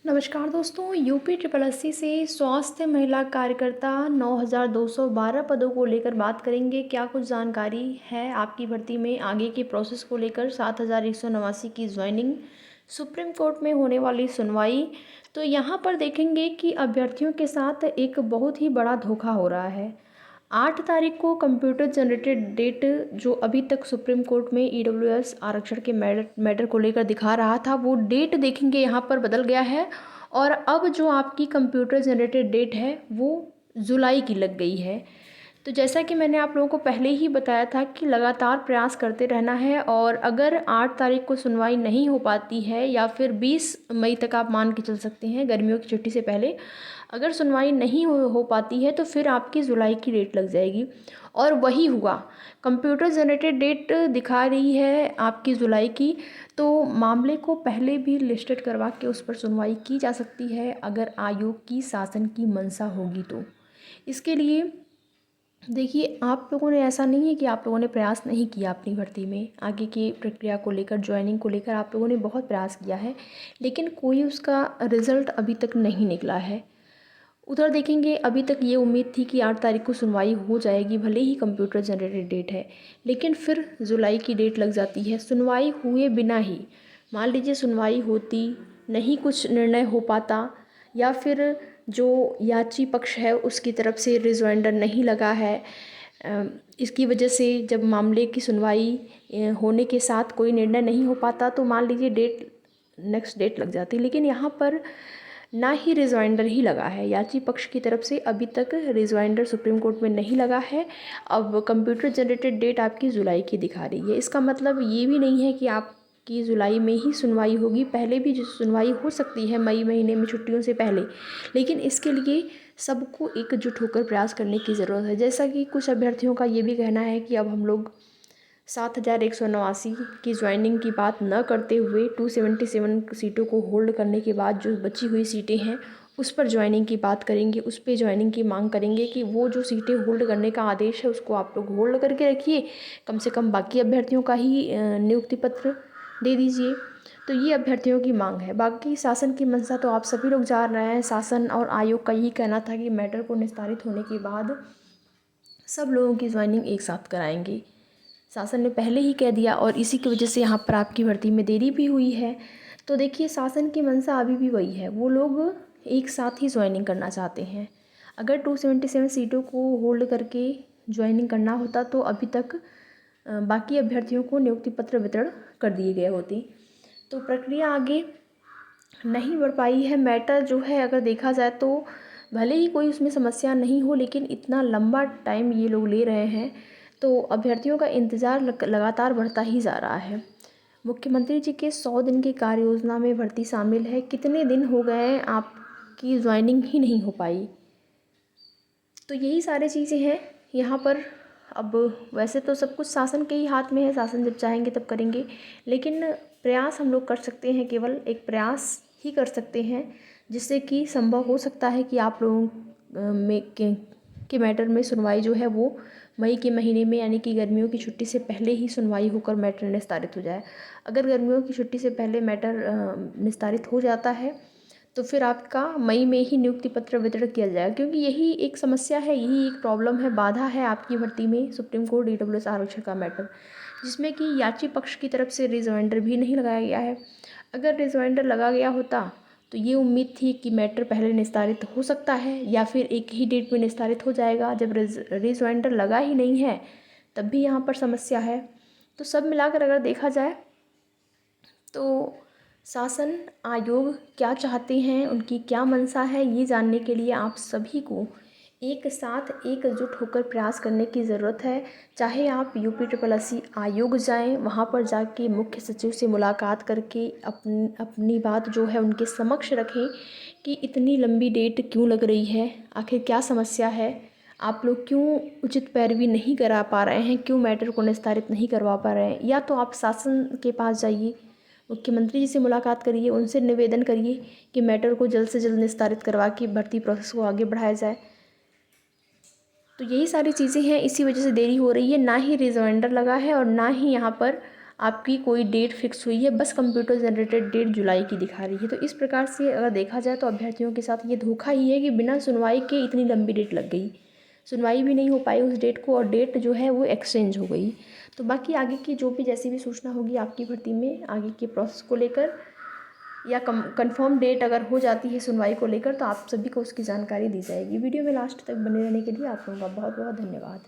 नमस्कार दोस्तों, UP triple SC से स्वास्थ्य महिला कार्यकर्ता 9,212 पदों को लेकर बात करेंगे। क्या कुछ जानकारी है आपकी भर्ती में, आगे की प्रोसेस को लेकर। 7,189 की ज्वाइनिंग, सुप्रीम कोर्ट में होने वाली सुनवाई। तो यहाँ पर देखेंगे कि अभ्यर्थियों के साथ एक बहुत ही बड़ा धोखा हो रहा है। 8 तारीख को कंप्यूटर जनरेटेड डेट जो अभी तक सुप्रीम कोर्ट में ईडब्ल्यूएस आरक्षण के मैटर को लेकर दिखा रहा था, वो डेट देखेंगे यहाँ पर बदल गया है। और अब जो आपकी कंप्यूटर जनरेटेड डेट है वो जुलाई की लग गई है। तो जैसा कि मैंने आप लोगों को पहले ही बताया था कि लगातार प्रयास करते रहना है, और अगर 8 तारीख को सुनवाई नहीं हो पाती है या फिर 20 मई तक आप मान के चल सकते हैं, गर्मियों की छुट्टी से पहले अगर सुनवाई नहीं हो पाती है तो फिर आपकी जुलाई की डेट लग जाएगी। और वही हुआ, कंप्यूटर जनरेटेड डेट दिखा रही है आपकी जुलाई की। तो मामले को पहले भी लिस्टेड करवा के उस पर सुनवाई की जा सकती है, अगर आयोग की शासन की मंशा होगी तो। इसके लिए देखिए, आप लोगों ने, ऐसा नहीं है कि आप लोगों ने प्रयास नहीं किया अपनी भर्ती में। आगे की प्रक्रिया को लेकर, ज्वाइनिंग को लेकर आप लोगों ने बहुत प्रयास किया है, लेकिन कोई उसका रिज़ल्ट अभी तक नहीं निकला है। उधर देखेंगे, अभी तक ये उम्मीद थी कि 8 तारीख को सुनवाई हो जाएगी, भले ही कंप्यूटर जनरेटेड डेट है, लेकिन फिर जुलाई की डेट लग जाती है सुनवाई हुए बिना ही। मान लीजिए सुनवाई होती, नहीं कुछ निर्णय हो पाता, या फिर जो याची पक्ष है उसकी तरफ से रिजॉइंडर नहीं लगा है, इसकी वजह से जब मामले की सुनवाई होने के साथ कोई निर्णय नहीं हो पाता, तो मान लीजिए नेक्स्ट डेट लग जाती। लेकिन यहाँ पर ना ही रिजॉइंडर ही लगा है, याची पक्ष की तरफ से अभी तक रिजॉइंडर सुप्रीम कोर्ट में नहीं लगा है। अब कंप्यूटर जनरेटेड डेट आपकी जुलाई की दिखा रही है। इसका मतलब ये भी नहीं है कि आपकी जुलाई में ही सुनवाई होगी, पहले भी जो सुनवाई हो सकती है मई महीने में छुट्टियों से पहले। लेकिन इसके लिए सबको एकजुट होकर प्रयास करने की ज़रूरत है। जैसा कि कुछ अभ्यर्थियों का ये भी कहना है कि अब हम लोग 7,189 की ज्वाइनिंग की बात न करते हुए 277 सीटों को होल्ड करने के बाद जो बची हुई सीटें हैं उस पर ज्वाइनिंग की बात करेंगे, उस पर ज्वाइनिंग की मांग करेंगे कि वो जो सीटें होल्ड करने का आदेश है उसको आप लोग होल्ड करके रखिए, कम से कम बाकी अभ्यर्थियों का ही नियुक्ति पत्र दे दीजिए। तो ये अभ्यर्थियों की मांग है। बाकी शासन की मंशा तो आप सभी लोग जान रहे हैं। शासन और आयोग का यही कहना था कि मैटर को निस्तारित होने के बाद सब लोगों की ज्वाइनिंग एक साथ कराएंगे। शासन ने पहले ही कह दिया, और इसी की वजह से यहाँ पर आपकी भर्ती में देरी भी हुई है। तो देखिए, शासन की मंशा अभी भी वही है, वो लोग एक साथ ही ज्वाइनिंग करना चाहते हैं। अगर 277 सीटों को होल्ड करके ज्वाइनिंग करना होता तो अभी तक बाकी अभ्यर्थियों को नियुक्ति पत्र वितरण कर दिए गए होते। तो प्रक्रिया आगे नहीं बढ़ पाई है। मैटर जो है, अगर देखा जाए तो भले ही कोई उसमें समस्या नहीं हो, लेकिन इतना लंबा टाइम ये लोग ले रहे हैं तो अभ्यर्थियों का इंतज़ार लगातार बढ़ता ही जा रहा है। मुख्यमंत्री जी के 100 दिन की कार्य योजना में भर्ती शामिल है। कितने दिन हो गए आपकी ज्वाइनिंग ही नहीं हो पाई। तो यही सारी चीज़ें हैं यहाँ पर। अब वैसे तो सब कुछ शासन के ही हाथ में है, शासन जब चाहेंगे तब करेंगे, लेकिन प्रयास हम लोग कर सकते हैं, केवल एक प्रयास ही कर सकते हैं, जिससे कि संभव हो सकता है कि आप लोगों के मैटर में सुनवाई जो है वो मई के महीने में, यानी कि गर्मियों की छुट्टी से पहले ही सुनवाई होकर मैटर निस्तारित हो जाए। अगर गर्मियों की छुट्टी से पहले मैटर निस्तारित हो जाता है तो फिर आपका मई में ही नियुक्ति पत्र वितरण किया जाएगा, क्योंकि यही एक समस्या है, यही एक प्रॉब्लम है, बाधा है आपकी भर्ती में सुप्रीम कोर्ट ईडब्ल्यूएस आरक्षण का मैटर, जिसमें कि याची पक्ष की तरफ से रिजॉइंडर भी नहीं लगाया गया है। अगर रिजॉइंडर लगा गया होता तो ये उम्मीद थी कि मैटर पहले निस्तारित हो सकता है या फिर एक ही डेट में निस्तारित हो जाएगा। जब रिजॉइंडर लगा ही नहीं है तब भी यहाँ पर समस्या है। तो सब मिलाकर अगर देखा जाए तो शासन, आयोग क्या चाहते हैं, उनकी क्या मंशा है, ये जानने के लिए आप सभी को एक साथ एकजुट होकर प्रयास करने की ज़रूरत है। चाहे आप यूपी ट्रिपल एससी आयोग जाएं, वहाँ पर जाके मुख्य सचिव से मुलाकात करके अपनी बात जो है उनके समक्ष रखें कि इतनी लंबी डेट क्यों लग रही है, आखिर क्या समस्या है, आप लोग क्यों उचित पैरवी नहीं करा पा रहे हैं, क्यों मैटर को निस्तारित नहीं करवा पा रहे हैं। या तो आप शासन के पास जाइए, मुख्यमंत्री जी से मुलाकात करिए, उनसे निवेदन करिए कि मैटर को जल्द से जल्द निस्तारित करवा के भर्ती प्रोसेस को आगे बढ़ाया जाए। तो यही सारी चीज़ें हैं, इसी वजह से देरी हो रही है। ना ही रिजॉइंडर लगा है और ना ही यहाँ पर आपकी कोई डेट फिक्स हुई है, बस कंप्यूटर जनरेटेड डेट जुलाई की दिखा रही है। तो इस प्रकार से अगर देखा जाए तो अभ्यर्थियों के साथ ये धोखा ही है कि बिना सुनवाई के इतनी लंबी डेट लग गई, सुनवाई भी नहीं हो पाई उस डेट को और डेट जो है वो एक्सचेंज हो गई। तो बाकी आगे की जो भी जैसी भी सूचना होगी आपकी भर्ती में आगे के प्रोसेस को लेकर या कंफर्म डेट अगर हो जाती है सुनवाई को लेकर तो आप सभी को उसकी जानकारी दी जाएगी। वीडियो में लास्ट तक बने रहने के लिए आप लोगों का बहुत बहुत धन्यवाद।